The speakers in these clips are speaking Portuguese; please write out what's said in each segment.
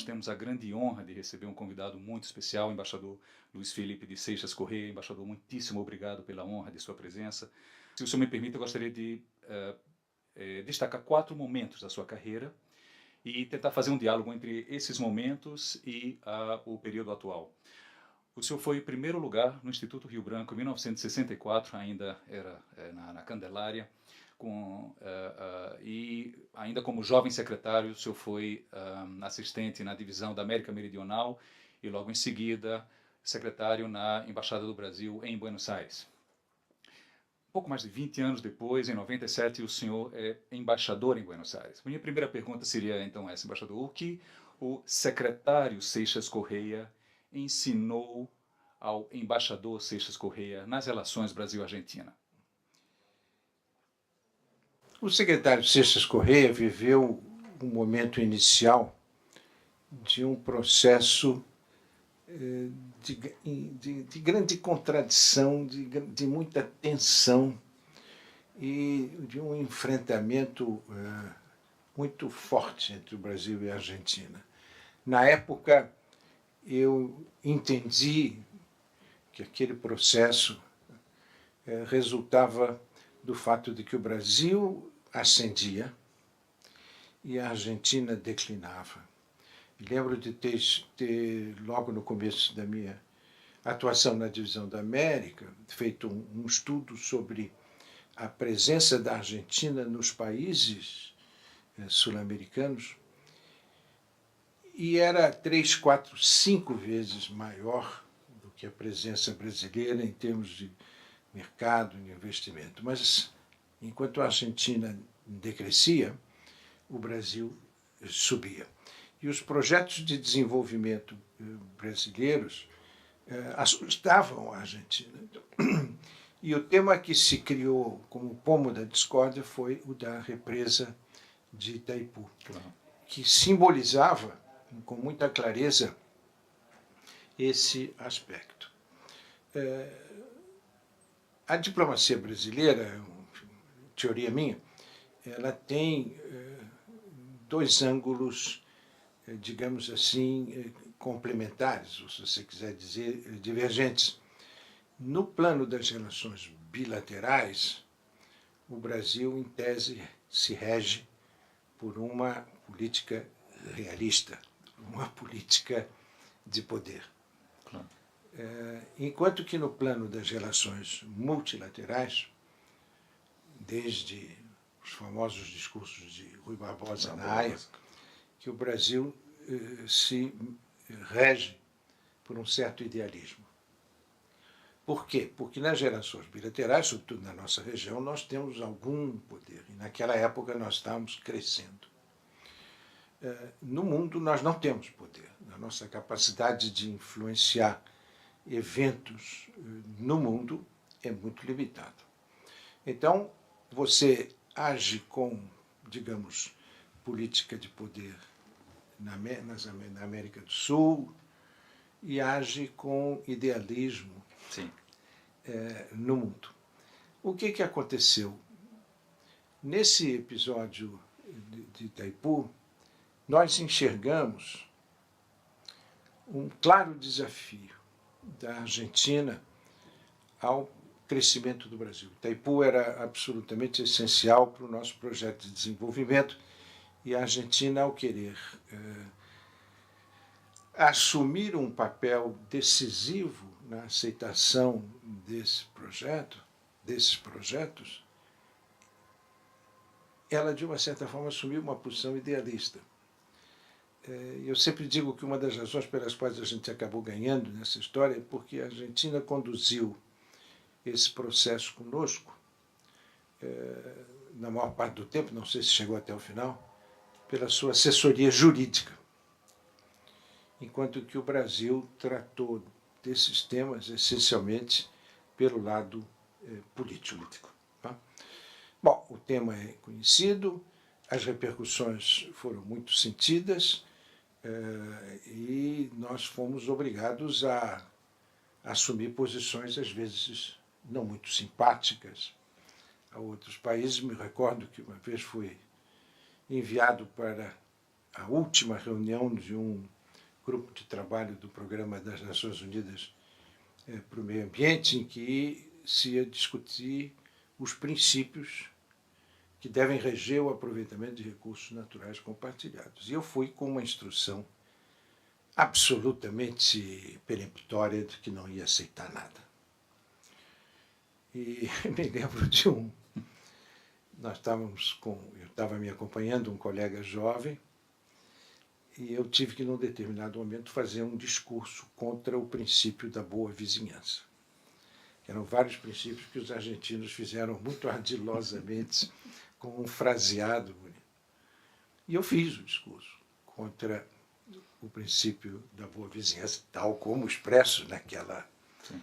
temos a grande honra de receber um convidado muito especial, o embaixador Luiz Felipe de Seixas Correia. Embaixador, muitíssimo obrigado pela honra de sua presença. Se o senhor me permite, eu gostaria de destacar 4 momentos da sua carreira e tentar fazer um diálogo entre esses momentos e o período atual. O senhor foi em primeiro lugar no Instituto Rio Branco em 1964, ainda era na Candelária, e ainda como jovem secretário, o senhor foi assistente na divisão da América Meridional e logo em seguida secretário na Embaixada do Brasil em Buenos Aires. Pouco mais de 20 anos depois, em 97, o senhor é embaixador em Buenos Aires. Minha primeira pergunta seria então essa, embaixador: o que o secretário Seixas Correia ensinou ao embaixador Seixas Correia nas relações Brasil-Argentina? O secretário Seixas Correia viveu um momento inicial de um processo de grande contradição, de muita tensão e de um enfrentamento muito forte entre o Brasil e a Argentina. Na época, eu entendi que aquele processo resultava do fato de que o Brasil ascendia e a Argentina declinava. Lembro de ter, logo no começo da minha atuação na Divisão da América, feito um estudo sobre a presença da Argentina nos países sul-americanos, e era 3, 4, 5 vezes maior do que a presença brasileira em termos de mercado e investimento. Mas, enquanto a Argentina decrescia, o Brasil subia. E os projetos de desenvolvimento brasileiros assustavam a Argentina. E o tema que se criou como pomo da discórdia foi o da represa de Itaipu, que simbolizava com muita clareza esse aspecto. A diplomacia brasileira, teoria minha, ela tem 2 ângulos, digamos assim, complementares, ou se você quiser dizer, divergentes. No plano das relações bilaterais, o Brasil, em tese, se rege por uma política realista, uma política de poder. Claro. Enquanto que no plano das relações multilaterais, desde os famosos discursos de Rui Barbosa na Haia, que o Brasil se rege por um certo idealismo. Por quê? Porque nas relações bilaterais, sobretudo na nossa região, nós temos algum poder. E naquela época nós estávamos crescendo. No mundo nós não temos poder. A nossa capacidade de influenciar eventos no mundo é muito limitada. Então, você age com, digamos, política de poder na América do Sul e age com idealismo no mundo. O que aconteceu? Nesse episódio de Itaipu, nós enxergamos um claro desafio da Argentina ao crescimento do Brasil. Itaipu era absolutamente essencial para o nosso projeto de desenvolvimento e a Argentina, ao querer assumir um papel decisivo na aceitação desses projetos, ela, de uma certa forma, assumiu uma posição idealista. Eu sempre digo que uma das razões pelas quais a gente acabou ganhando nessa história é porque a Argentina conduziu esse processo conosco, na maior parte do tempo, não sei se chegou até o final, pela sua assessoria jurídica, enquanto que o Brasil tratou desses temas essencialmente pelo lado político. Tá? Bom, o tema é conhecido, as repercussões foram muito sentidas e nós fomos obrigados a assumir posições, às vezes, não muito simpáticas a outros países. Me recordo que uma vez fui enviado para a última reunião de um grupo de trabalho do Programa das Nações Unidas para o Meio Ambiente, em que se ia discutir os princípios que devem reger o aproveitamento de recursos naturais compartilhados. E eu fui com uma instrução absolutamente peremptória de que não ia aceitar nada. E me lembro de eu estava me acompanhando um colega jovem, e eu tive que, num determinado momento, fazer um discurso contra o princípio da boa vizinhança. Eram vários princípios que os argentinos fizeram muito ardilosamente, com um fraseado bonito. E eu fiz o discurso contra o princípio da boa vizinhança, tal como expresso naquela... Sim.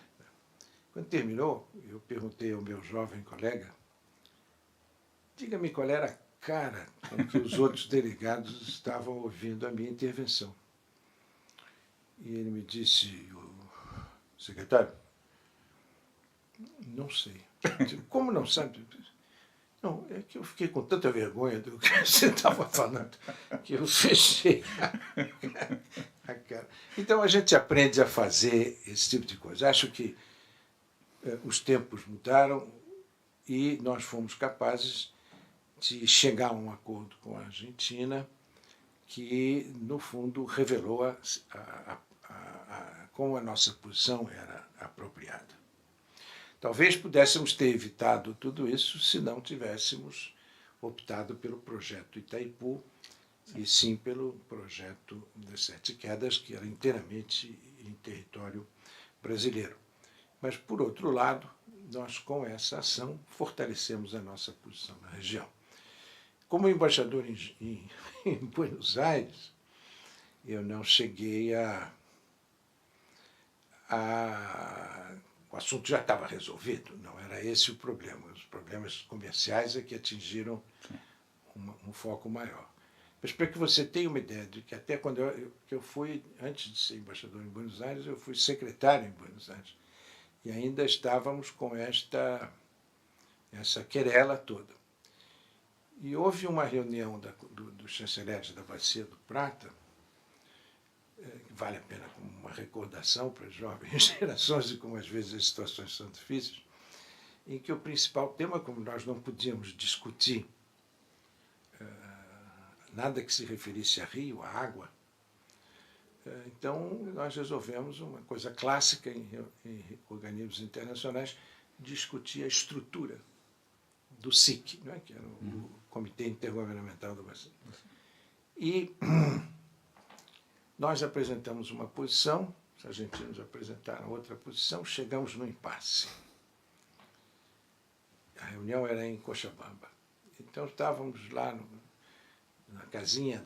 Quando terminou, eu perguntei ao meu jovem colega, diga-me qual era a cara com que os outros delegados estavam ouvindo a minha intervenção. E ele me disse, secretário, não sei. Como não sabe? Não, é que eu fiquei com tanta vergonha do que você estava falando, que eu fechei a cara. Então a gente aprende a fazer esse tipo de coisa. Acho que os tempos mudaram e nós fomos capazes de chegar a um acordo com a Argentina que, no fundo, revelou como a nossa posição era apropriada. Talvez pudéssemos ter evitado tudo isso se não tivéssemos optado pelo projeto Itaipu, sim, e sim pelo projeto das Sete Quedas, que era inteiramente em território brasileiro. Mas, por outro lado, nós, com essa ação, fortalecemos a nossa posição na região. Como embaixador em Buenos Aires, eu não cheguei o assunto já estava resolvido, não era esse o problema. Os problemas comerciais é que atingiram um foco maior. Mas para que você tenha uma ideia de que até quando eu fui, antes de ser embaixador em Buenos Aires, eu fui secretário em Buenos Aires. E ainda estávamos com essa querela toda. E houve uma reunião dos chanceleres da Bacia do Prata, que vale a pena como uma recordação para as jovens gerações e como às vezes as situações são difíceis, em que o principal tema, como nós não podíamos discutir nada que se referisse a rio, a água, então nós resolvemos uma coisa clássica em organismos internacionais, discutir a estrutura do SIC, não é? Que era o Comitê Intergovernamental da Bacia. E nós apresentamos uma posição, os argentinos apresentaram outra posição, chegamos no impasse. A reunião era em Cochabamba. Então estávamos lá na casinha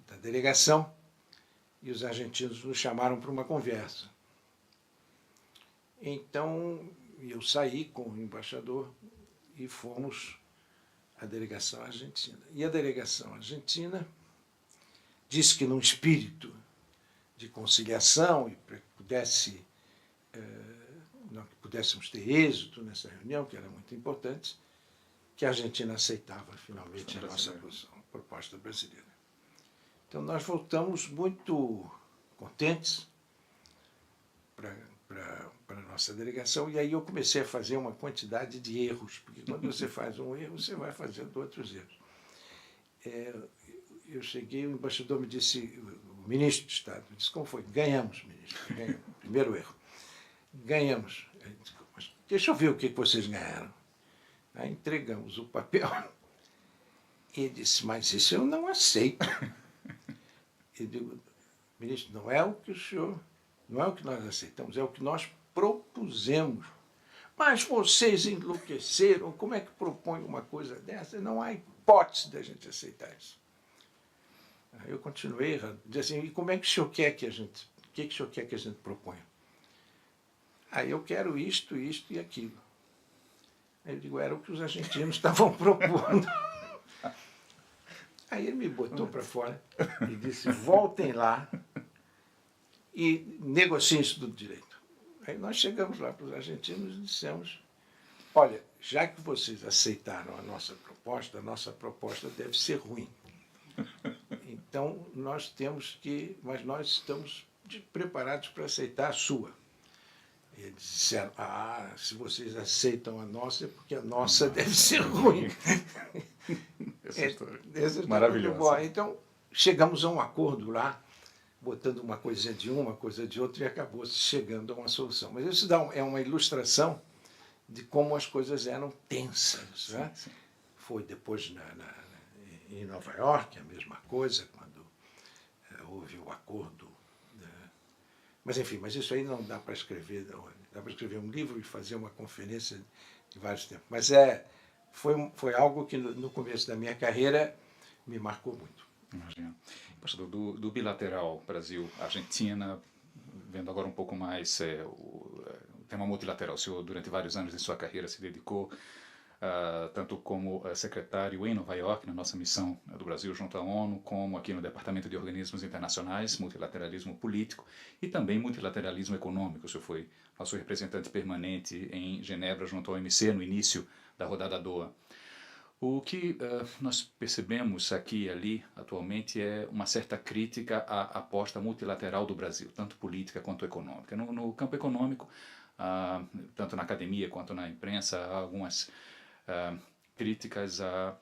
da delegação e os argentinos nos chamaram para uma conversa. Então eu saí com o embaixador e fomos à delegação argentina. E a delegação argentina disse que, num espírito de conciliação e para que pudéssemos ter êxito nessa reunião, que era muito importante, que a Argentina aceitava finalmente a nossa posição, a proposta brasileira. Então nós voltamos muito contentes para a nossa delegação, e aí eu comecei a fazer uma quantidade de erros, porque quando você faz um erro, você vai fazendo outros erros. Eu cheguei, o embaixador me disse, o ministro de Estado, me disse, como foi? Ganhamos, ministro, ganhamos. Primeiro erro. Ganhamos. Disse, mas deixa eu ver o que vocês ganharam. Aí entregamos o papel. E ele disse, mas isso eu não aceito. Eu digo, ministro, não é o que nós aceitamos, é o que nós propusemos. Mas vocês enlouqueceram, como é que propõe uma coisa dessa? Não há hipótese da gente aceitar isso. Aí eu continuei, disse assim, e como é que o senhor quer que a gente, o que o senhor quer que a gente proponha? Aí eu quero isto, isto e aquilo. Aí eu digo, era o que os argentinos estavam propondo. Aí ele me botou para fora e disse, voltem lá e negociem isso tudo direito. Aí nós chegamos lá para os argentinos e dissemos, olha, já que vocês aceitaram a nossa proposta deve ser ruim. Então, Então, mas nós estamos preparados para aceitar a sua. E eles disseram, se vocês aceitam a nossa, é porque a nossa deve ser ruim. Essa história. Essa história Maravilhosa. muito boa. Então, chegamos a um acordo lá, botando uma coisa de uma coisa de outra, e acabou chegando a uma solução. Mas isso é uma ilustração de como as coisas eram tensas. Sim, né? sim. Foi depois em Nova York, a mesma coisa, quando houve o acordo. Mas, enfim, isso aí não dá para escrever. Dá para escrever um livro e fazer uma conferência de vários tempos. Mas foi algo que, no começo da minha carreira, me marcou muito. Imagino. Pastor, do bilateral Brasil-Argentina, vendo agora um pouco mais o tema multilateral, o senhor, durante vários anos de sua carreira, se dedicou tanto como secretário em Nova York, na nossa missão do Brasil junto à ONU, como aqui no Departamento de Organismos Internacionais, multilateralismo político e também multilateralismo econômico. O senhor foi nosso representante permanente em Genebra junto ao OMC no início da rodada Doha. O que nós percebemos aqui e ali atualmente é uma certa crítica à aposta multilateral do Brasil, tanto política quanto econômica. No campo econômico, tanto na academia quanto na imprensa, há algumas críticas à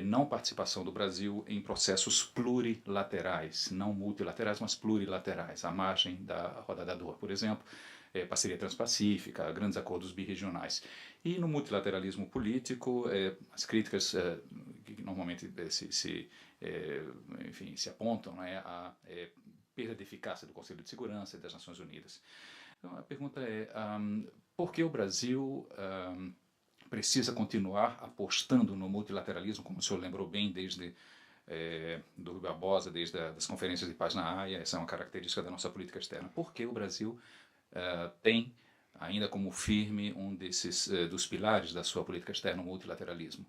não participação do Brasil em processos plurilaterais, não multilaterais, mas plurilaterais, à margem da rodada Doha, por exemplo, parceria transpacífica, grandes acordos birregionais. E no multilateralismo político, as críticas que normalmente se apontam, né, a perda de eficácia do Conselho de Segurança e das Nações Unidas. Então a pergunta é, por que o Brasil precisa continuar apostando no multilateralismo, como o senhor lembrou bem, desde do Rui Barbosa, desde as conferências de paz na Haia? Essa é uma característica da nossa política externa. Por que o Brasil tem ainda como firme um dos pilares da sua política externa, o multilateralismo?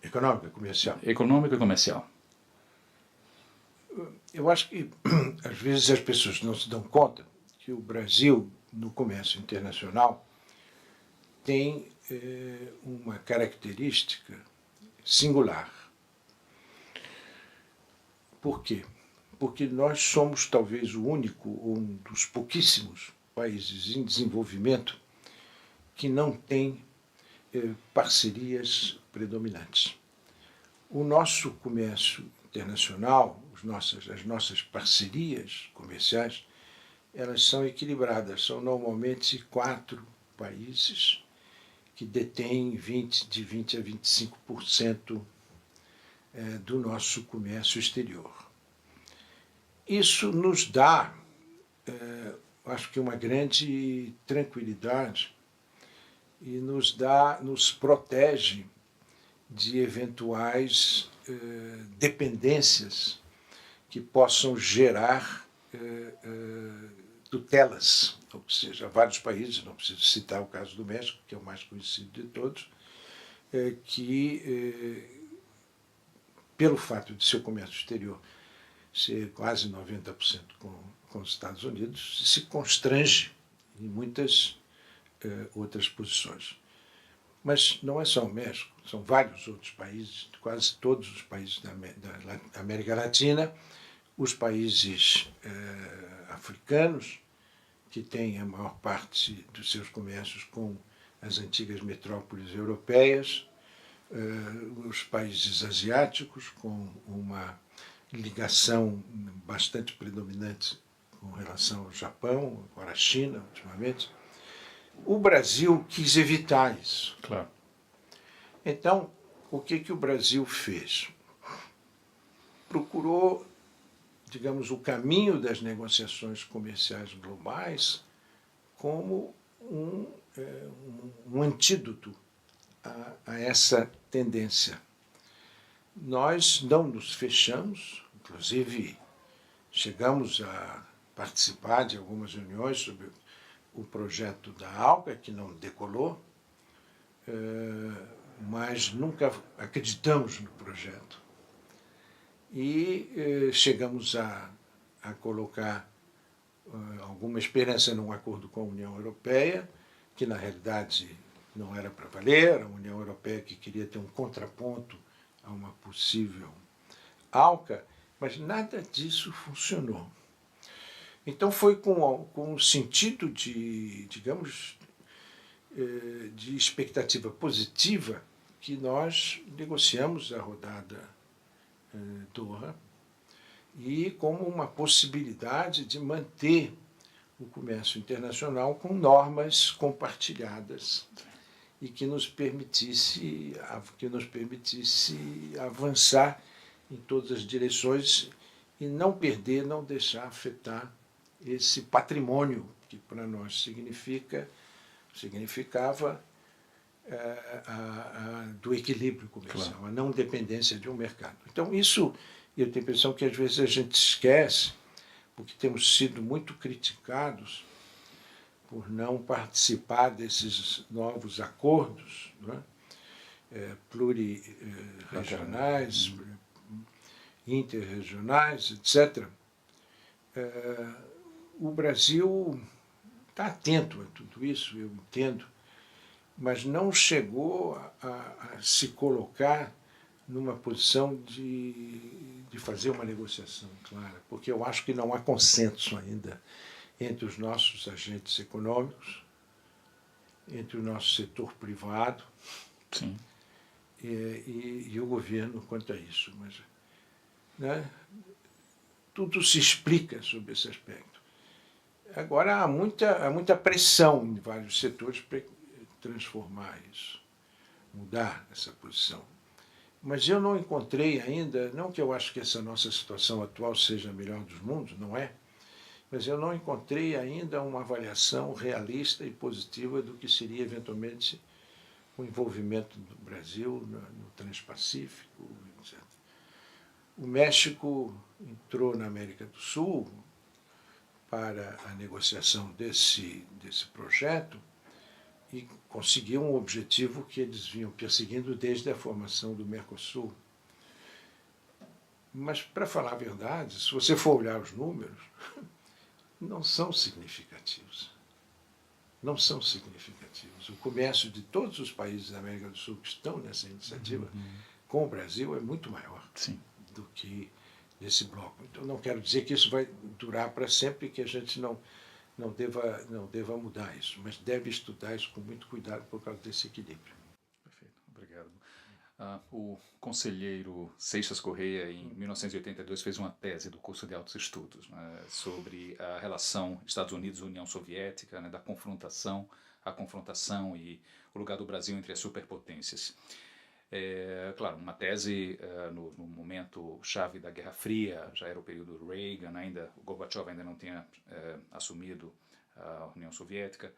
Econômico e comercial. Econômico e comercial. Eu acho que, às vezes, as pessoas não se dão conta que o Brasil, no comércio internacional, tem uma característica singular. Por quê? Porque nós somos talvez o único, ou um dos pouquíssimos países em desenvolvimento que não tem parcerias predominantes. O nosso comércio internacional, as nossas parcerias comerciais, elas são equilibradas. São normalmente 4 países que detêm de 20% a 25% do nosso comércio exterior. Isso nos dá, acho que uma grande tranquilidade e nos protege de eventuais dependências que possam gerar tutelas, ou seja, vários países, não preciso citar o caso do México, que é o mais conhecido de todos, que, pelo fato de seu comércio exterior ser quase 90% com os Estados Unidos, se constrange em muitas outras posições. Mas não é só o México, são vários outros países, quase todos os países da América Latina, os países africanos, que têm a maior parte dos seus comércios com as antigas metrópoles europeias, os países asiáticos, com uma ligação bastante predominante com relação ao Japão, agora a China, ultimamente. O Brasil quis evitar isso. Claro. Então, o que o Brasil fez? Procurou, digamos, o caminho das negociações comerciais globais como um antídoto a essa tendência. Nós não nos fechamos, inclusive chegamos a participar de algumas reuniões sobre o projeto da ALCA, que não decolou, mas nunca acreditamos no projeto. E chegamos a colocar alguma esperança num acordo com a União Europeia, que na realidade não era para valer, a União Europeia que queria ter um contraponto a uma possível ALCA, mas nada disso funcionou. Então foi com um sentido de, digamos, de expectativa positiva que nós negociamos a rodada Doha e como uma possibilidade de manter o comércio internacional com normas compartilhadas e que nos permitisse avançar em todas as direções e não perder, não deixar afetar esse patrimônio que para nós significava do equilíbrio comercial, claro, a não dependência de um mercado. Então isso, eu tenho a impressão que às vezes a gente esquece, porque temos sido muito criticados por não participar desses novos acordos, né, plurirregionais, interregionais, etc. O Brasil está atento a tudo isso, eu entendo, mas não chegou a se colocar numa posição de fazer uma negociação clara, porque eu acho que não há consenso ainda entre os nossos agentes econômicos, entre o nosso setor privado. Sim. E o governo quanto a isso. Mas, né, tudo se explica sobre esse aspecto. Agora, há muita pressão em vários setores para transformar isso, mudar essa posição. Mas eu não encontrei ainda, não que eu acho que essa nossa situação atual seja a melhor dos mundos, não é, mas eu não encontrei ainda uma avaliação realista e positiva do que seria, eventualmente, o envolvimento do Brasil no Transpacífico, etc. O México entrou na América do Sul para a negociação desse projeto e conseguiu um objetivo que eles vinham perseguindo desde a formação do Mercosul. Mas, para falar a verdade, se você for olhar os números, não são significativos. Não são significativos. O comércio de todos os países da América do Sul que estão nessa iniciativa com o Brasil é muito maior, sim, do que nesse bloco. Então, não quero dizer que isso vai durar para sempre e que a gente não deva mudar isso, mas deve estudar isso com muito cuidado por causa desse equilíbrio. Perfeito, obrigado. O conselheiro Seixas Correia, em 1982, fez uma tese do curso de altos estudos, né, sobre a relação Estados Unidos e União Soviética, né, da confrontação, a confrontação e o lugar do Brasil entre as superpotências. Claro, uma tese no momento chave da Guerra Fria, já era o período Reagan, ainda o Gorbachev ainda não tinha assumido a União Soviética.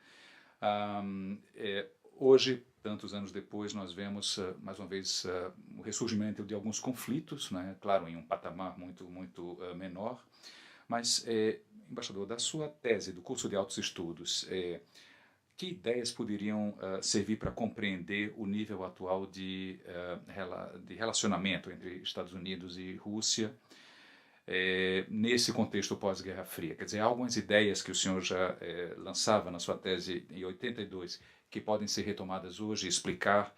Hoje, tantos anos depois, nós vemos, mais uma vez, o ressurgimento de alguns conflitos, né? Claro, em um patamar muito menor, mas, embaixador, da sua tese, do curso de altos estudos, que ideias poderiam servir para compreender o nível atual de relacionamento entre Estados Unidos e Rússia nesse contexto pós-Guerra Fria? Quer dizer, há algumas ideias que o senhor já lançava na sua tese em 82 que podem ser retomadas hoje e explicar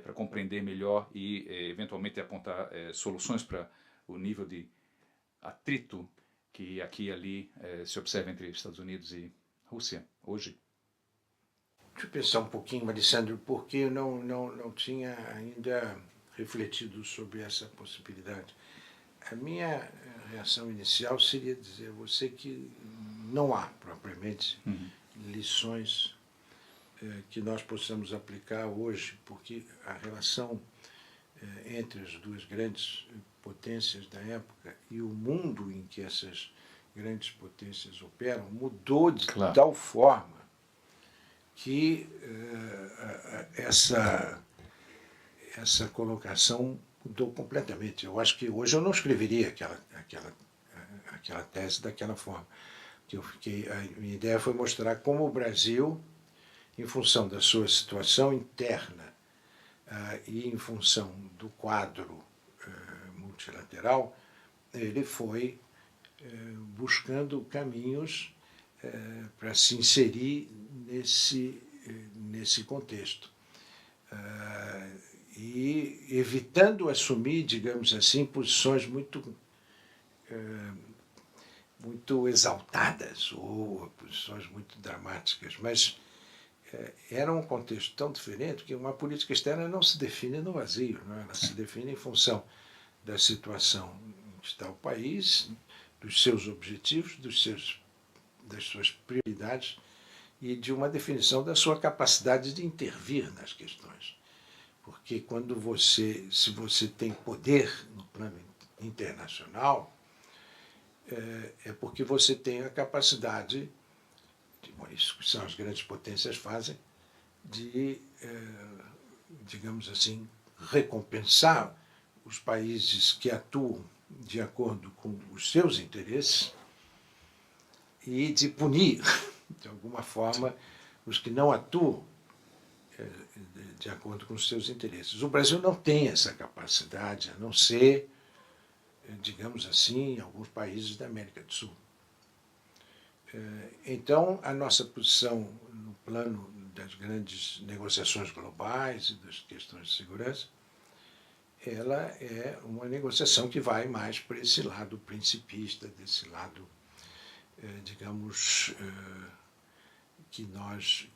para compreender melhor e eventualmente apontar soluções para o nível de atrito que aqui e ali se observa entre Estados Unidos e Rússia hoje? Deixa eu pensar um pouquinho, Alessandro, porque eu não tinha ainda refletido sobre essa possibilidade. A minha reação inicial seria dizer a você que não há, propriamente, lições que nós possamos aplicar hoje, porque a relação entre as duas grandes potências da época e o mundo em que essas grandes potências operam mudou de tal forma que essa colocação mudou completamente. Eu acho que hoje eu não escreveria aquela tese daquela forma. A minha ideia foi mostrar como o Brasil, em função da sua situação interna e em função do quadro multilateral, ele foi buscando caminhos para se inserir nesse contexto. e evitando assumir, digamos assim, posições muito exaltadas ou posições muito dramáticas, mas era um contexto tão diferente que uma política externa não se define no vazio, não é? Ela se define em função da situação em que está o país, dos seus objetivos, das suas prioridades e de uma definição da sua capacidade de intervir nas questões. Porque se você tem poder no plano internacional, é porque você tem a capacidade, isso que são as grandes potências fazem, de, digamos assim, recompensar os países que atuam de acordo com os seus interesses e de punir, de alguma forma, os que não atuam de acordo com os seus interesses. O Brasil não tem essa capacidade, a não ser, digamos assim, em alguns países da América do Sul. Então, a nossa posição no plano das grandes negociações globais e das questões de segurança, ela é uma negociação que vai mais para esse lado principista, desse lado, digamos,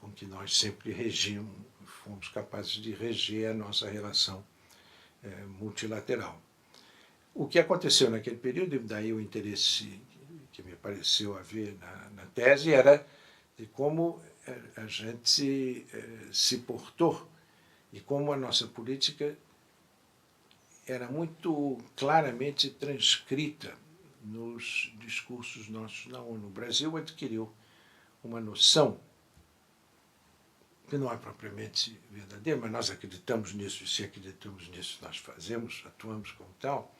com que nós sempre regimos, fomos capazes de reger a nossa relação multilateral. O que aconteceu naquele período, e daí o interesse que me pareceu haver na tese, era de como a gente se portou e como a nossa política era muito claramente transcrita nos discursos nossos na ONU. O Brasil adquiriu uma noção que não é propriamente verdadeira, mas nós acreditamos nisso, e se acreditamos nisso nós atuamos como tal,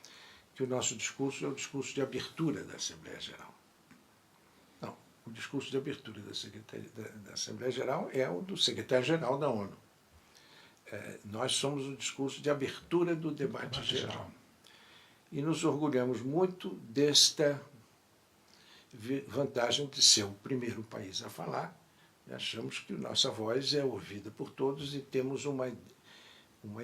que o nosso discurso é o discurso de abertura da Assembleia Geral. Não, o discurso de abertura da Assembleia Geral é o do secretário-geral da ONU. Nós somos o discurso de abertura do debate geral. E nos orgulhamos muito desta vantagem de ser o primeiro país a falar. E achamos que nossa voz é ouvida por todos e temos uma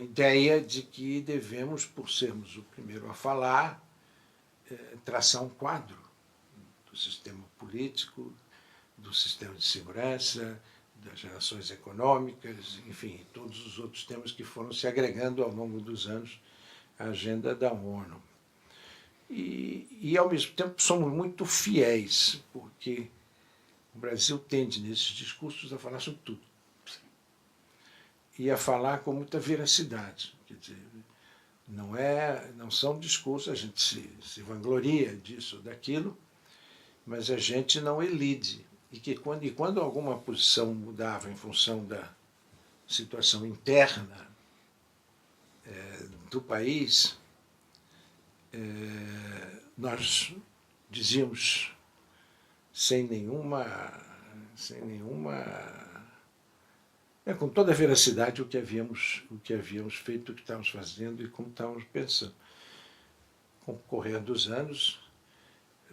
ideia de que devemos, por sermos o primeiro a falar, traçar um quadro do sistema político, do sistema de segurança, das relações econômicas, enfim, todos os outros temas que foram se agregando ao longo dos anos à agenda da ONU. E ao mesmo tempo, somos muito fiéis, porque o Brasil tende, nesses discursos, a falar sobre tudo. E a falar com muita veracidade. Quer dizer, não são discursos, a gente se vangloria disso ou daquilo, mas a gente não elide. E quando alguma posição mudava em função da situação interna do país, nós dizíamos com toda a veracidade o que havíamos feito, o que estávamos fazendo e como estávamos pensando. Com o correr dos anos,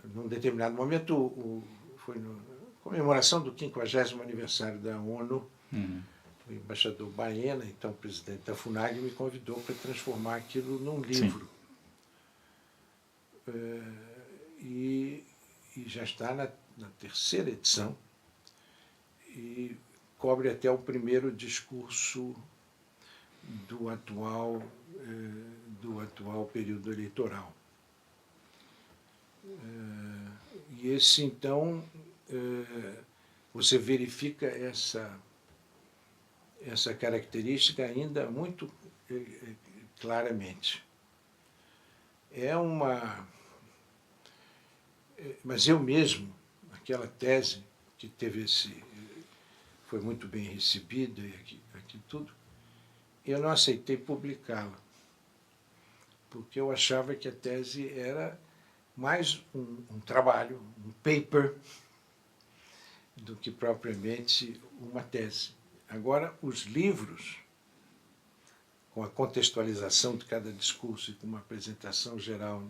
num determinado momento, foi na comemoração do 50º aniversário da ONU, o embaixador Baena, então presidente da FUNAG, me convidou para transformar aquilo num livro. E já está na terceira edição e cobre até o primeiro discurso do atual período eleitoral. E esse, então, você verifica essa característica ainda muito claramente. Mas eu mesmo, aquela tese que foi muito bem recebida e aqui tudo, eu não aceitei publicá-la, porque eu achava que a tese era mais um trabalho, um paper, do que propriamente uma tese. Agora, os livros, com a contextualização de cada discurso e com uma apresentação geral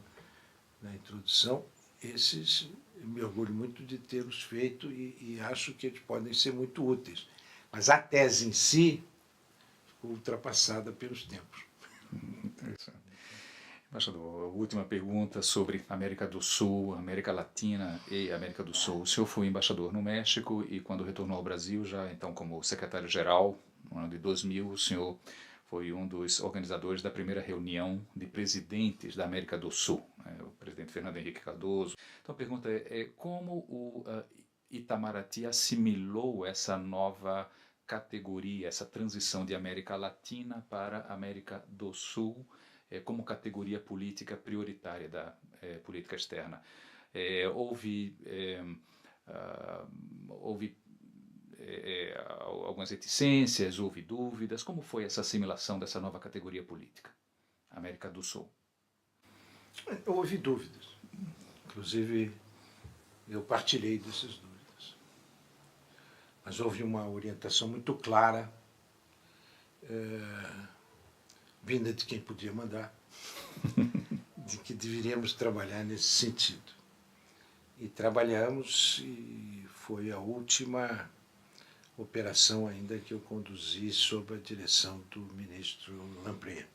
na introdução, esses eu me orgulho muito de tê-los feito e acho que eles podem ser muito úteis. Mas a tese em si ultrapassada pelos tempos. Interessante. Embaixador, última pergunta sobre América do Sul, América Latina e América do Sul. O senhor foi embaixador no México e quando retornou ao Brasil, já então como secretário-geral, no ano de 2000, o senhor foi um dos organizadores da primeira reunião de presidentes da América do Sul, né, o presidente Fernando Henrique Cardoso. Então a pergunta é como o Itamaraty assimilou essa nova categoria, essa transição de América Latina para América do Sul, como categoria política prioritária da política externa. Houve algumas reticências, houve dúvidas. Como foi essa assimilação dessa nova categoria política, América do Sul? Houve dúvidas. Inclusive, eu partilhei dessas dúvidas. Mas houve uma orientação muito clara, vinda de quem podia mandar, de que deveríamos trabalhar nesse sentido. E trabalhamos, e foi a última operação ainda que eu conduzi sob a direção do ministro Lamprey.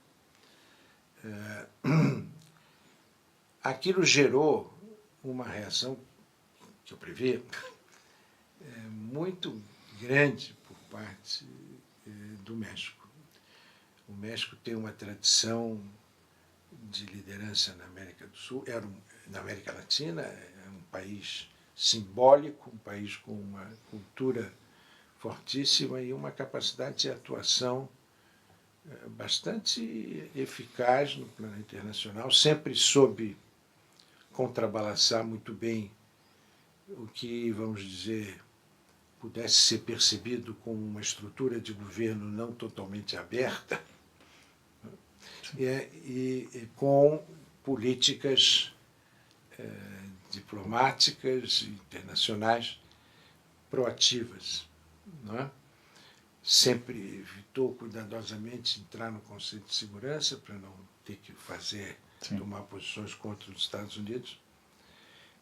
Aquilo gerou uma reação, que eu previa, muito grande por parte do México. O México tem uma tradição de liderança na América do Sul, na América Latina, é um país simbólico, um país com uma cultura fortíssima e uma capacidade de atuação bastante eficaz no plano internacional, sempre soube contrabalançar muito bem o que, vamos dizer, pudesse ser percebido como uma estrutura de governo não totalmente aberta, e com políticas diplomáticas internacionais proativas. Não é? Sempre evitou cuidadosamente entrar no Conselho de Segurança para não ter que tomar posições contra os Estados Unidos.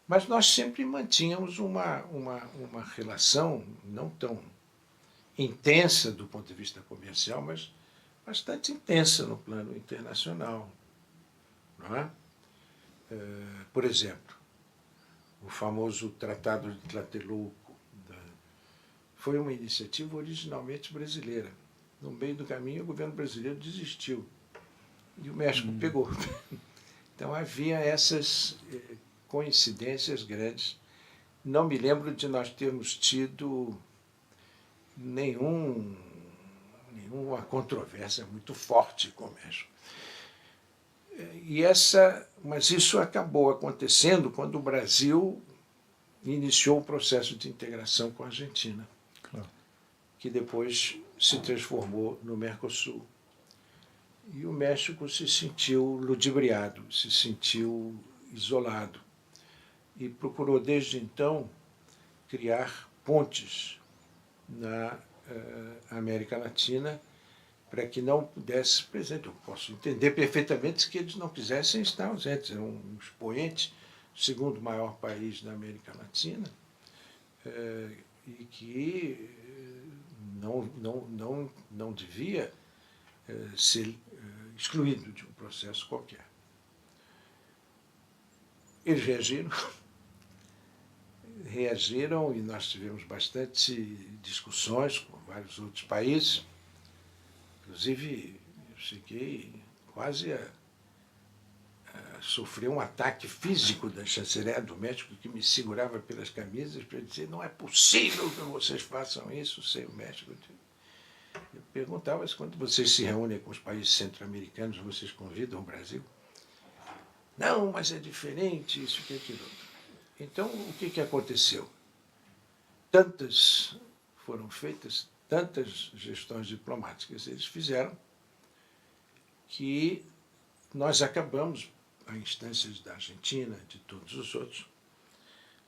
Mas nós sempre mantínhamos uma relação não tão intensa do ponto de vista comercial, mas bastante intensa no plano internacional. Não é? Por exemplo, o famoso Tratado de Tlatelolco foi uma iniciativa originalmente brasileira. No meio do caminho, o governo brasileiro desistiu e o México pegou. Então havia essas coincidências grandes. Não me lembro de nós termos tido nenhuma controvérsia muito forte com o México. Mas isso acabou acontecendo quando o Brasil iniciou o processo de integração com a Argentina, que depois se transformou no Mercosul. E o México se sentiu ludibriado, se sentiu isolado e procurou desde então criar pontes na América Latina para que não pudesse, por exemplo, eu posso entender perfeitamente que eles não quisessem estar ausentes. É um expoente, o segundo maior país da América Latina, e que não devia ser excluído de um processo qualquer. Eles reagiram e nós tivemos bastante discussões com vários outros países. Inclusive, eu cheguei quase a sofrer um ataque físico da chanceler do México, que me segurava pelas camisas para dizer: não é possível que vocês façam isso sem o México. Eu perguntava se quando vocês se reúnem com os países centro-americanos, vocês convidam o Brasil? Não, mas é diferente, isso que aquilo. Então, o que aconteceu? Tantas foram feitas, tantas gestões diplomáticas eles fizeram, que nós acabamos, a instâncias da Argentina, de todos os outros,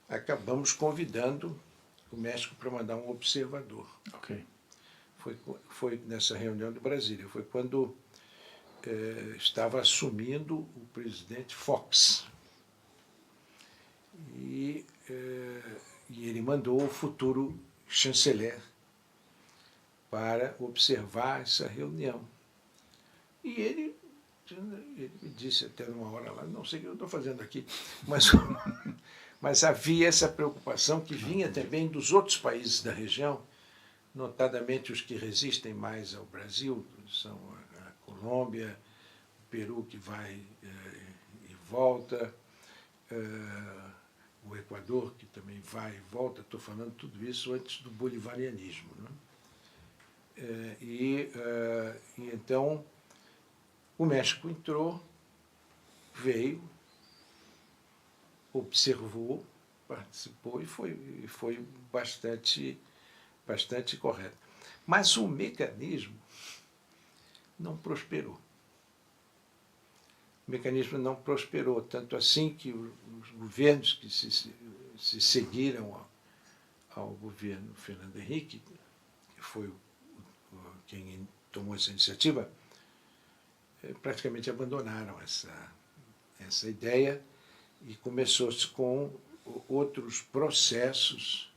acabamos convidando o México para mandar um observador. Ok. Foi nessa reunião de Brasília, foi quando estava assumindo o presidente Fox. E ele mandou o futuro chanceler para observar essa reunião. E ele me disse até numa hora lá, não sei o que eu estou fazendo aqui, mas havia essa preocupação que vinha também dos outros países da região, notadamente os que resistem mais ao Brasil, são a Colômbia, o Peru, que vai e volta, o Equador, que também vai e volta. Estou falando tudo isso antes do bolivarianismo, né? E então o México entrou, veio, observou, participou e foi bastante correto. Mas o mecanismo não prosperou. O mecanismo não prosperou, tanto assim que os governos que se seguiram ao governo Fernando Henrique, que foi quem tomou essa iniciativa, praticamente abandonaram essa ideia e começou-se com outros processos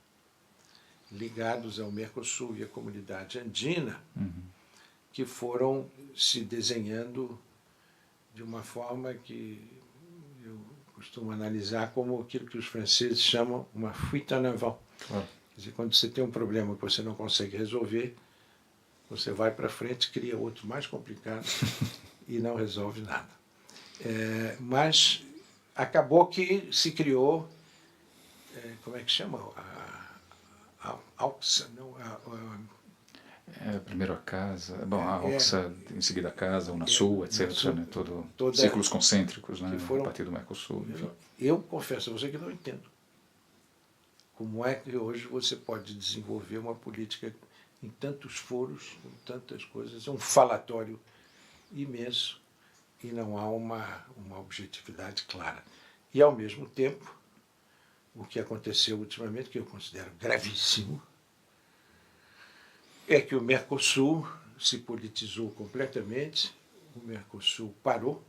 ligados ao Mercosul e à comunidade andina, que foram se desenhando de uma forma que eu costumo analisar como aquilo que os franceses chamam uma fuite en avant. Quer dizer, quando você tem um problema que você não consegue resolver, você vai para frente, cria outro mais complicado e não resolve nada. Mas acabou que se criou, como é que chama? A AUXA, não? Primeiro a casa, bom, a AUXA, em seguida a casa, o Unasul, etc. Né? Ciclos concêntricos, né? A partir do Mercosul. Eu confesso a você que não entendo. Como é que hoje você pode desenvolver uma política em tantos foros, com tantas coisas, é um falatório imenso e não há uma objetividade clara. E, ao mesmo tempo, o que aconteceu ultimamente, que eu considero gravíssimo, é que o Mercosul se politizou completamente, o Mercosul parou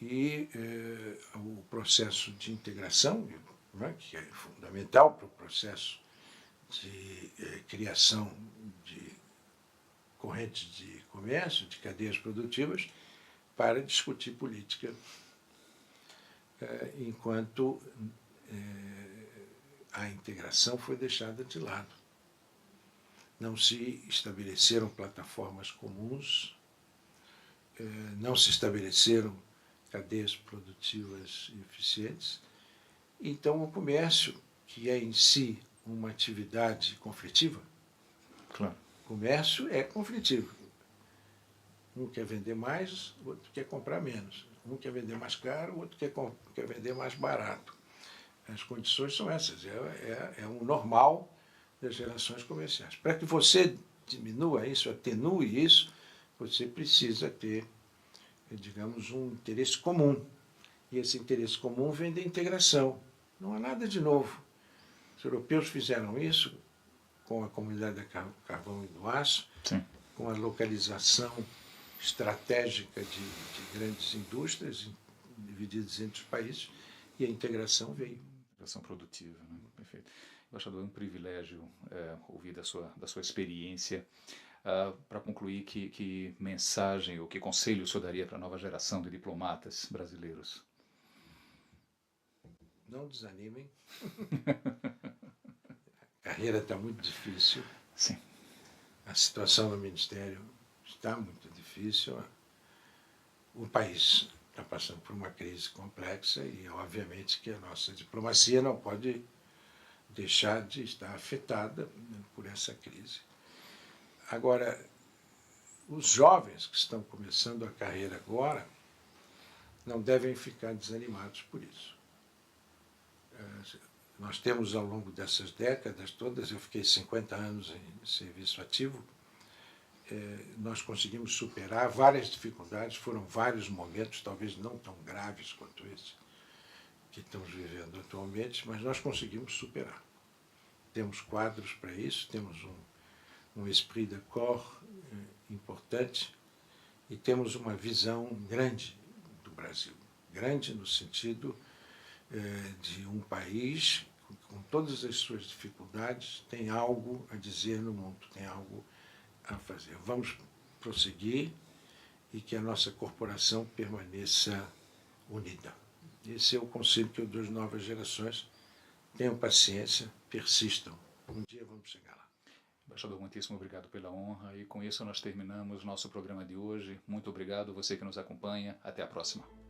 e o processo de integração, né, que é fundamental para o processo de criação de correntes de comércio, de cadeias produtivas, para discutir política, enquanto a integração foi deixada de lado. Não se estabeleceram plataformas comuns, não se estabeleceram cadeias produtivas eficientes. Então, o comércio, que é em si uma atividade conflitiva, claro. O comércio é conflitivo. Um quer vender mais, o outro quer comprar menos. Um quer vender mais caro, o outro quer vender mais barato. As condições são essas. É um normal das relações comerciais. Para que você diminua isso, atenue isso, você precisa ter, digamos, um interesse comum. E esse interesse comum vem da integração. Não há nada de novo. Os europeus fizeram isso com a comunidade do carvão e do aço, sim, com a localização estratégica de grandes indústrias divididas entre os países, e a integração veio. Integração produtiva, né? Perfeito. Embaixador, é um privilégio ouvir da sua experiência. Para concluir, que mensagem ou que conselho o senhor daria para a nova geração de diplomatas brasileiros? Não desanimem. A carreira está muito difícil. Sim. A situação no Ministério está muito difícil. O país está passando por uma crise complexa e, obviamente, que a nossa diplomacia não pode deixar de estar afetada por essa crise. Agora, os jovens que estão começando a carreira agora não devem ficar desanimados por isso. Nós temos, ao longo dessas décadas todas, eu fiquei 50 anos em serviço ativo, nós conseguimos superar várias dificuldades, foram vários momentos, talvez não tão graves quanto esse que estamos vivendo atualmente, mas nós conseguimos superar. Temos quadros para isso, temos um esprit de corps importante e temos uma visão grande do Brasil. Grande no sentido de um país com todas as suas dificuldades, tem algo a dizer no mundo, tem algo a fazer. Vamos prosseguir e que a nossa corporação permaneça unida. Esse é o conselho que eu dou às novas gerações. Tenham paciência, persistam. Um dia vamos chegar lá. Embaixador, muitíssimo obrigado pela honra. E com isso nós terminamos nosso programa de hoje. Muito obrigado, você que nos acompanha. Até a próxima.